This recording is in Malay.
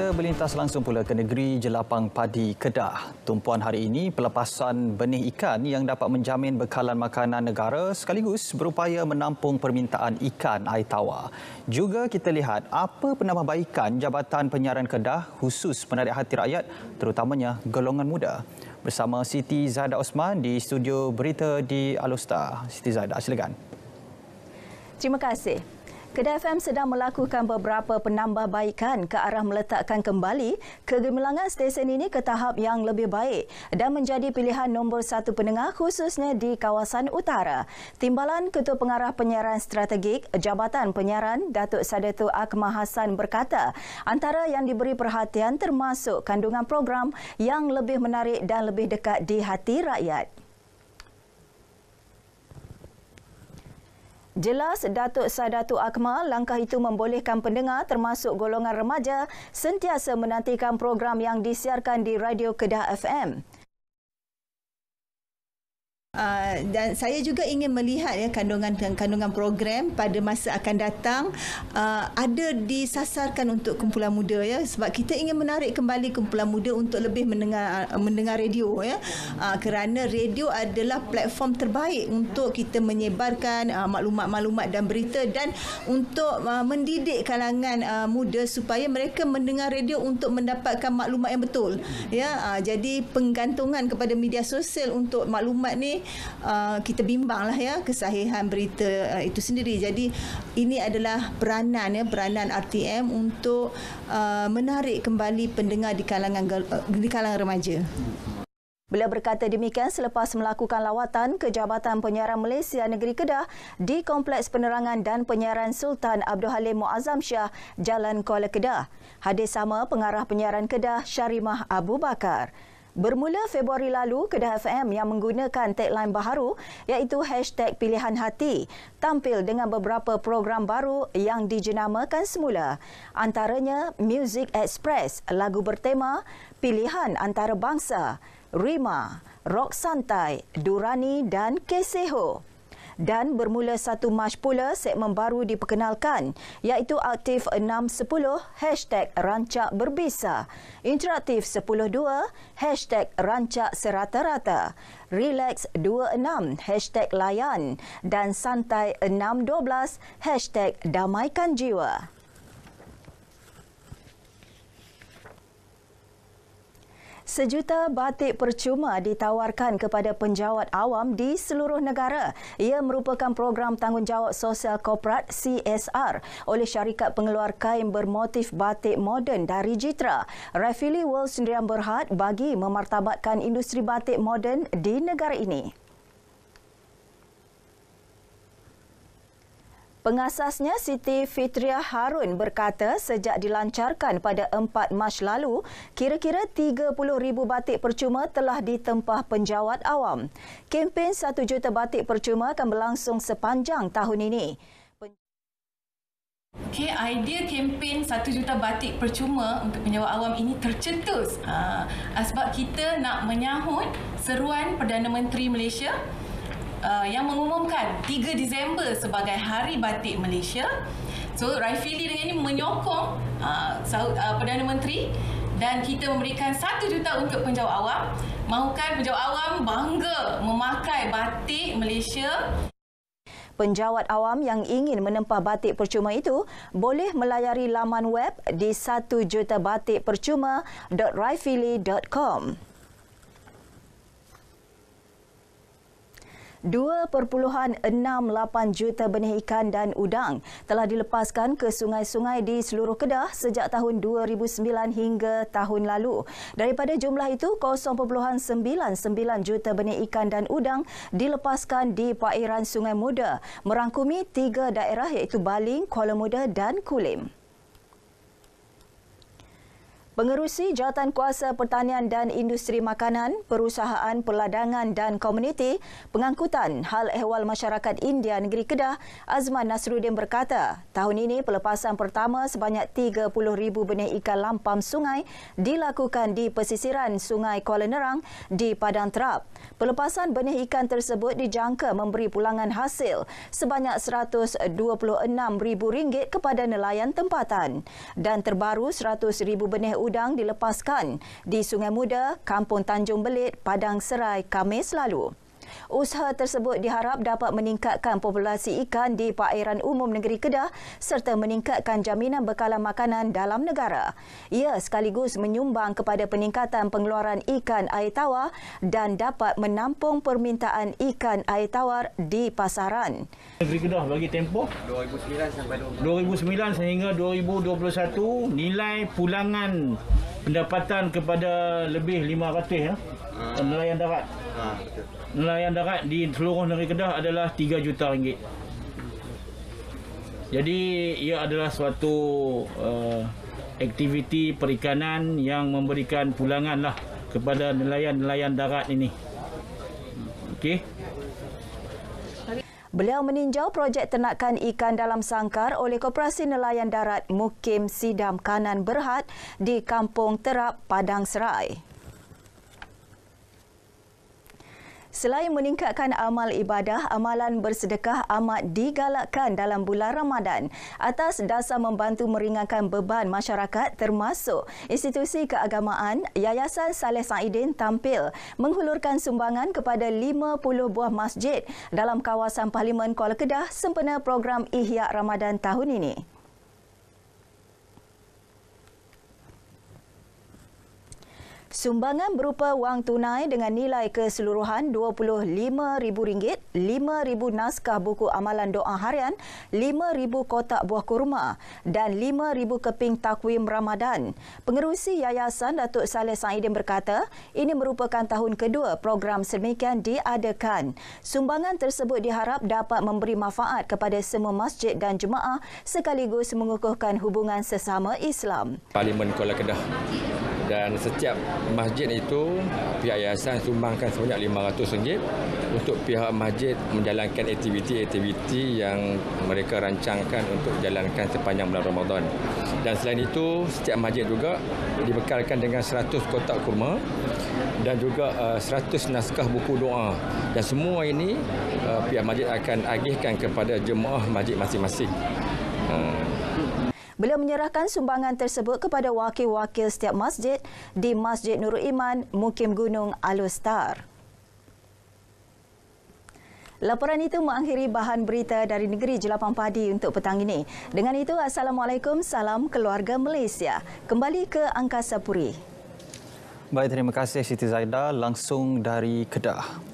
Kita berlintas langsung pula ke negeri Jelapang Padi, Kedah. Tumpuan hari ini pelepasan benih ikan yang dapat menjamin bekalan makanan negara sekaligus berupaya menampung permintaan ikan air tawar. Juga kita lihat apa penambahbaikan Jabatan Penyiaran Kedah khusus menarik hati rakyat terutamanya golongan muda. Bersama Siti Zahda Osman di studio berita di Alostar. Siti Zahda, silakan. Terima kasih. Kedah FM sedang melakukan beberapa penambahbaikan ke arah meletakkan kembali kegemilangan stesen ini ke tahap yang lebih baik dan menjadi pilihan nombor satu pendengar khususnya di kawasan utara. Timbalan Ketua Pengarah Penyiaran Strategik Jabatan Penyiaran Datuk Saidatul Akmal Hassan berkata, antara yang diberi perhatian termasuk kandungan program yang lebih menarik dan lebih dekat di hati rakyat. Jelas Datuk Saidatul Akmal, langkah itu membolehkan pendengar termasuk golongan remaja sentiasa menantikan program yang disiarkan di Radio Kedah FM. Dan saya juga ingin melihat kandungan program pada masa akan datang ada disasarkan untuk kumpulan muda sebab kita ingin menarik kembali kumpulan muda untuk lebih mendengar radio kerana radio adalah platform terbaik untuk kita menyebarkan maklumat-maklumat dan berita dan untuk mendidik kalangan muda supaya mereka mendengar radio untuk mendapatkan maklumat yang betul jadi penggantungan kepada media sosial untuk maklumat ni kita bimbanglah kesahihan berita itu sendiri. Jadi ini adalah peranan RTM untuk menarik kembali pendengar di kalangan remaja. Beliau berkata demikian selepas melakukan lawatan ke Jabatan Penyiaran Malaysia Negeri Kedah di Kompleks Penerangan dan Penyiaran Sultan Abdul Halim Muazzam Shah, Jalan Kuala Kedah. Hadir sama Pengarah Penyiaran Kedah Syarimah Abu Bakar. Bermula Februari lalu, Kedah FM yang menggunakan tagline baharu iaitu #PilihanHati tampil dengan beberapa program baru yang dijenamakan semula. Antaranya Music Express, lagu bertema Pilihan Antarabangsa, Rima, Rock Santai, Durani dan Keseho. Dan bermula 1 Mac pula segmen baru diperkenalkan iaitu Aktif 610 #Rancak Berbisa, Interaktif 102 #Rancak Serata-rata, Relax 26 #Layan dan Santai 612 #Damaikan Jiwa. Sejuta batik percuma ditawarkan kepada penjawat awam di seluruh negara. Ia merupakan program tanggungjawab sosial korporat CSR oleh syarikat pengeluar kain bermotif batik moden dari Jitra. Raifili World Sendirian Berhad bagi memartabatkan industri batik moden di negara ini. Pengasasnya Siti Fitriah Harun berkata sejak dilancarkan pada 4 Mac lalu, kira-kira 30,000 batik percuma telah ditempah penjawat awam. Kempen 1 juta batik percuma akan berlangsung sepanjang tahun ini. Idea kempen 1 juta batik percuma untuk penjawat awam ini tercetus sebab kita nak menyahut seruan Perdana Menteri Malaysia yang mengumumkan 3 Disember sebagai Hari Batik Malaysia. So Raifili dengan ini menyokong Perdana Menteri dan kita memberikan 1 juta untuk penjawat awam. Mahukan penjawat awam bangga memakai batik Malaysia. Penjawat awam yang ingin menempah batik percuma itu boleh melayari laman web di 1jutabatikpercuma.raifili.com. 2.68 juta benih ikan dan udang telah dilepaskan ke sungai-sungai di seluruh Kedah sejak tahun 2009 hingga tahun lalu. Daripada jumlah itu, 0.99 juta benih ikan dan udang dilepaskan di perairan Sungai Muda, merangkumi 3 daerah iaitu Baling, Kuala Muda dan Kulim. Pengerusi Jawatankuasa Pertanian dan Industri Makanan, Perusahaan Perladangan dan Komuniti, Pengangkutan Hal Ehwal Masyarakat India Negeri Kedah, Azman Nasruddin berkata, tahun ini pelepasan pertama sebanyak 30,000 benih ikan lampam sungai dilakukan di pesisiran Sungai Kuala Nerang di Padang Terap. Pelepasan benih ikan tersebut dijangka memberi pulangan hasil sebanyak RM126,000 kepada nelayan tempatan. Dan terbaru 100,000 benih udang dilepaskan di Sungai Muda, Kampung Tanjung Belit, Padang Serai, Khamis lalu. Usaha tersebut diharap dapat meningkatkan populasi ikan di perairan umum negeri Kedah serta meningkatkan jaminan bekalan makanan dalam negara. Ia sekaligus menyumbang kepada peningkatan pengeluaran ikan air tawar dan dapat menampung permintaan ikan air tawar di pasaran. Negeri Kedah bagi tempoh 2009 sehingga 2021 nilai pulangan pendapatan kepada lebih 500 nelayan darat. Nelayan darat di seluruh negeri Kedah adalah RM3 juta. Jadi ia adalah suatu aktiviti perikanan yang memberikan pulanganlah kepada nelayan-nelayan darat ini. Okey. Beliau meninjau projek ternakan ikan dalam sangkar oleh Koperasi Nelayan Darat Mukim Sidam Kanan Berhad di Kampung Terap, Padang Serai. Selain meningkatkan amal ibadah, amalan bersedekah amat digalakkan dalam bulan Ramadan atas dasar membantu meringankan beban masyarakat termasuk institusi keagamaan. Yayasan Saleh Saidin tampil menghulurkan sumbangan kepada 50 buah masjid dalam kawasan Parlimen Kuala Kedah sempena program Ihya Ramadan tahun ini. Sumbangan berupa wang tunai dengan nilai keseluruhan RM25,000, 5,000 naskah buku amalan doa harian, 5,000 kotak buah kurma dan 5,000 keping takwim Ramadan. Pengerusi Yayasan Datuk Saleh Saidin berkata, ini merupakan tahun kedua program sedemikian diadakan. Sumbangan tersebut diharap dapat memberi manfaat kepada semua masjid dan jemaah sekaligus mengukuhkan hubungan sesama Islam. Parlimen Kuala Kedah. Dan setiap masjid itu pihak yayasan sumbangkan sebanyak RM500 untuk pihak masjid menjalankan aktiviti-aktiviti yang mereka rancangkan untuk jalankan sepanjang bulan Ramadan. Dan selain itu, setiap masjid juga dibekalkan dengan 100 kotak kurma dan juga 100 naskah buku doa. Dan semua ini pihak masjid akan agihkan kepada jemaah masjid masing-masing. Beliau menyerahkan sumbangan tersebut kepada wakil-wakil setiap masjid di Masjid Nurul Iman, Mukim Gunung, Alustar. Laporan itu mengakhiri bahan berita dari Negeri Jelapang Padi untuk petang ini. Dengan itu, Assalamualaikum, salam keluarga Malaysia. Kembali ke Angkasa Puri. Baik, terima kasih Siti Zaida langsung dari Kedah.